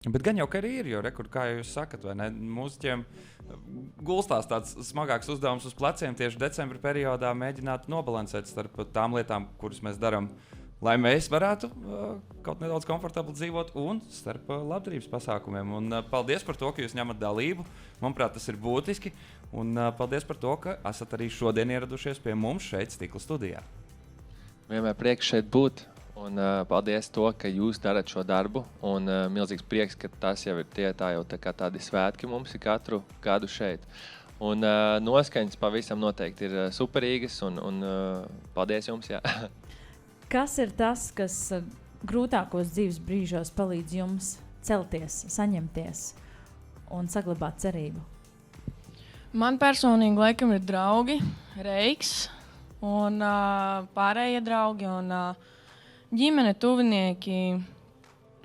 Bet gan jau, ka arī ir, jo, kā jūs sakat, vai ne, mūziķiem gulstās tāds smagāks uzdevums uz pleciem tieši decembra periodā mēģināt nobalansēt starp tām lietām, kuras mēs darām, lai mēs varētu kaut nedaudz komfortabli dzīvot un starp labdarības pasākumiem. Un paldies par to, ka jūs ņemat dalību. Manuprāt, tas ir būtiski. Un paldies par to, ka esat arī šodien ieradušies pie mums šeit Stikla studijā. Vienmēr prieks šeit būt. Un paldies to, ka jūs darat šo darbu. Un milzīgs prieks, ka tas jau ir tādi svētki mums ir katru gadu šeit. Un noskaņas pavisam noteikti ir superīgas. Un paldies jums, jā. Kas ir tas, kas grūtākos dzīves brīžos palīdz jums celties, saņemties un saglabāt cerību? Man personīgi laikam ir draugi, Reiks un pārējie draugi un ģimene, tuvinieki,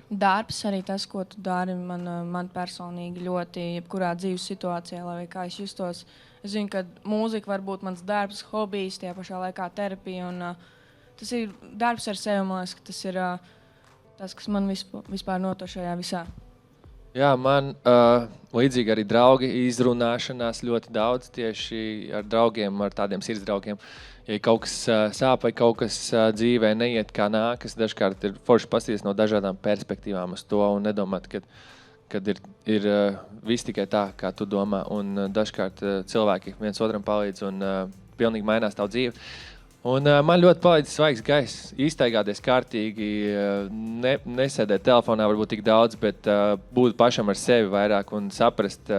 darbs, arī tas, ko tu dari, man personīgi ļoti, jebkurā dzīves situācijā, lai kā es justos. Es zinu, ka mūzika var būt mans darbs, hobijs, tajā pašā laikā terapija, un tas ir darbs ar sevi, man liekas, ka tas ir tas, kas man vispār noto šajā visā. Jā, man līdzīgi arī draugi izrunāšanās ļoti daudz tieši ar draugiem, ar tādiem sirdsdraugiem. Ja kaut kas sāp vai kaut kas dzīvē neiet kā nākas, dažkārt ir forši paskatīties no dažādām perspektīvām uz to un nedomāt, kad ir viss tikai tā, kā tu domā. Un dažkārt cilvēki viens otram palīdz un pilnīgi mainās tavu dzīvi. Un man ļoti palīdz svaigs gaiss, iztaigāties kārtīgi, nesēdēt telefonā varbūt tik daudz, bet būt pašam ar sevi vairāk un saprast,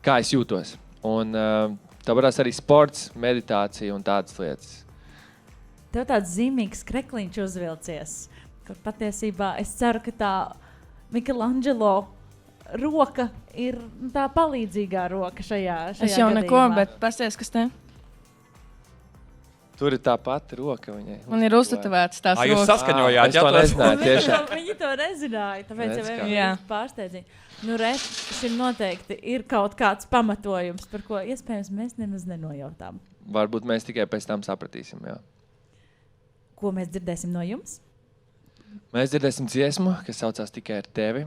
kā es jūtos. Un tā varās arī sports, meditācija un tādas lietas. Tev tāds zīmīgs krekliņš uzvilcies, kur patiesībā es ceru, ka tā Michelangelo roka ir tā palīdzīgā roka šajā Es jau gadījumā. neko, bet pasties, kas te? Tur ir tā pati roka viņai. Man ir uztetovēts tās Jūs rokas. saskaņojāt, es to nezināju tiešām. Viņi to nezināja, tāpēc Redz, jau kā. ir pārsteidzīgi. Nu, šim noteikti ir kaut kāds pamatojums, par ko iespējams mēs nemaz nenojautām. Varbūt mēs tikai pēc tam sapratīsim, jā. Ko mēs dzirdēsim no jums? Mēs dzirdēsim dziesmu, kas saucās Tikai ar tevi.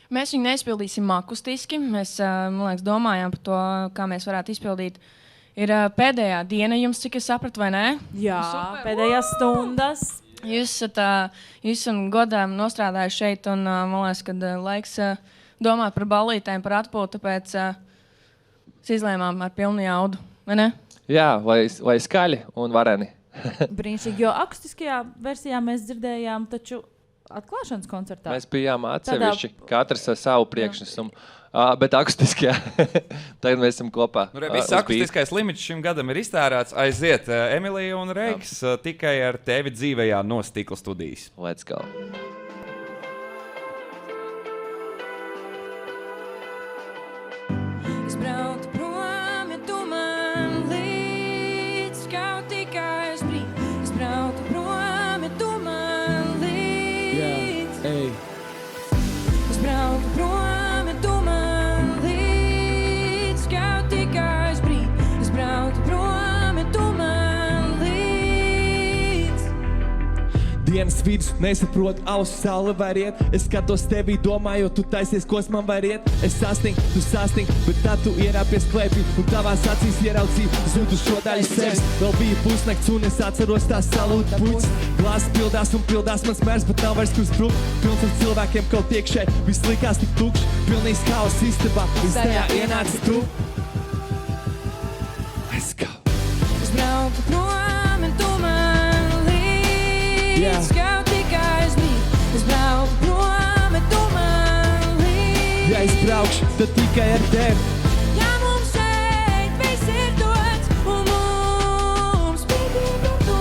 Mēs viņu neizpildīsim akustiski. Mēs, man liekas, domājām par to, kā mēs varētu izpildīt. Ir pēdējā diena jums, cik es sapratu, vai ne? Jā, Super. pēdējās stundas. Jūs esat godām nostrādājuši šeit, un man liekas, ka laiks domāt par ballītēm, par atpūtu, tāpēc izlēmām ar pilnu jaudu, vai ne? Jā, lai skaļi un vareni. Brīnišķīgi, jo akustiskajā versijā mēs dzirdējām taču atklāšanas koncertā. Mēs bijām atsevišķi, katrs ar savu priekšnesumu. Bet akustiski, jā. Tagad mēs esam kopā. Viss akustiskais limits šim gadam ir iztērēts. Aiziet, Emilija un Reiks, tikai ar tevi dzīvējā no Stikla studijas. Let's go. Es braucu prom, ja tu man līdz, kaut tikai es brīd. Es braucu prom, ja tu man līdz. Es braucu prom, ja tu man līdz, kaut tikai es brīd. Es braucu prom, ja tu man līdz. Dienas vidus nesaprot, ausu saule var iet. Es skatos tevī, domāju, tu taisies, kos man var iet. Es sasting, tu sasting, bet tad tu ierāpies klēpī. Un tavās acīs ieraudzīju zudu šo daļu sevis. Vēl bija pusnakts un es atceros tās salūta puķis. Glāzes pildās un pildās mans mērs, bet nav vairs kur sprukt. Pilns ar cilvēkiem kaut iekšē, viss likās tik tukšs. Pilnīgs haoss istabā, līdz tajā ienāci tu. Let's go. Es braucu prom, ja tu man līdz, kaut tikai es brīd. Es braucu prom, ja tu man līdz. Ja es braukšu, tad tikai ar tevi. Ja mums šeit viss ir dots, un mums brīdī par to.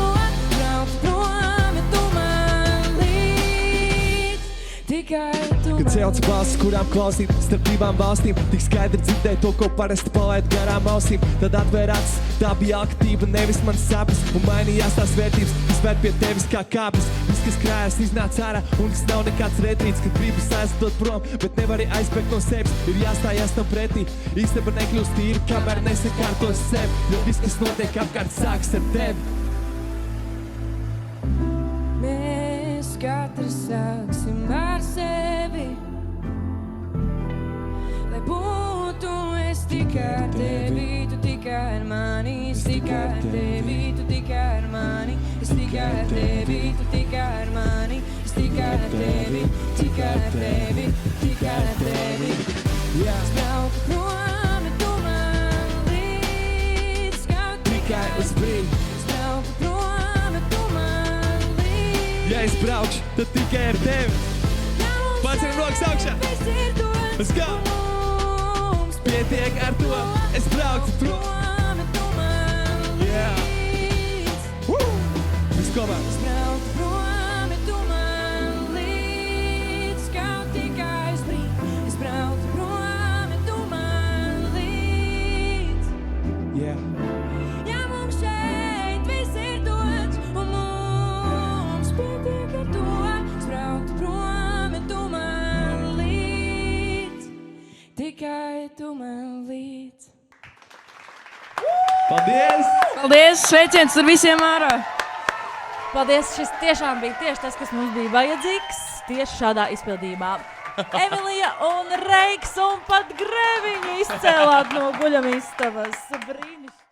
Braucu prom, ja tu man līdz, tikai tu Kad celts balsis, kurām klausīt starp divām valstīm, tik skaidri dzirdēju to, ko parasti palaid garām ausīm. Tad atvēr acis, tā bija aktīva, nevis mans sapnis, un mainījās tās vērtības, kas vērt pie tevis kā kāpnes. Viss, kas krājas, iznāc ārā, un tas nav nekāds retrīts, kad gribas aizstot prom, bet nevari aizbēgt no sevis, ir jāstājās tam pretī. Īstenībā nekļūst tīri, kamēr nesakārtos sevi, jo viss, kas notiek apkārt, sāks ar tevi. Mēs katrs sāksim ar sevi. Lai būtu es tikai ar tevi, tu tikai ar mani, es tikai ar tevi, tu tikai ar mani, es tikai ar tevi, tu tikai ar mani, es tikai ar tevi, tikai ar tevi, tikai ar tevi. Es braucu prom, bet tu man līdz kaut Tikai uz brīdi. Es braucu prom, bet tu man līdz. Ja es braukšu, tad tikai ar tevi. Paceļam rokas augšā. Viss ir dots Let's go. mums. Pietiek ar to, es braucu prom. Prom, bet tu man Yeah. līdz. Viss kopā. Es braucu prom, bet tu man līdz. Kaut tikai uz brīdi. Es braucu prom, bet tu man līdz. Yeah. Ja mums šeit viss ir dots, un mums pietiek ar to. Es braucu prom, bet tu man līdz. Tikai tu man līdz. Paldies! Paldies! Sveiciens ar visiem ārā! Paldies, šis tiešām bija tieši tas, kas mums bija vajadzīgs. Tieši šādā izpildījumā. Emilija un Reiks un pat Greviņi izcēlāt no guļamistabas. Brīnišķīgi!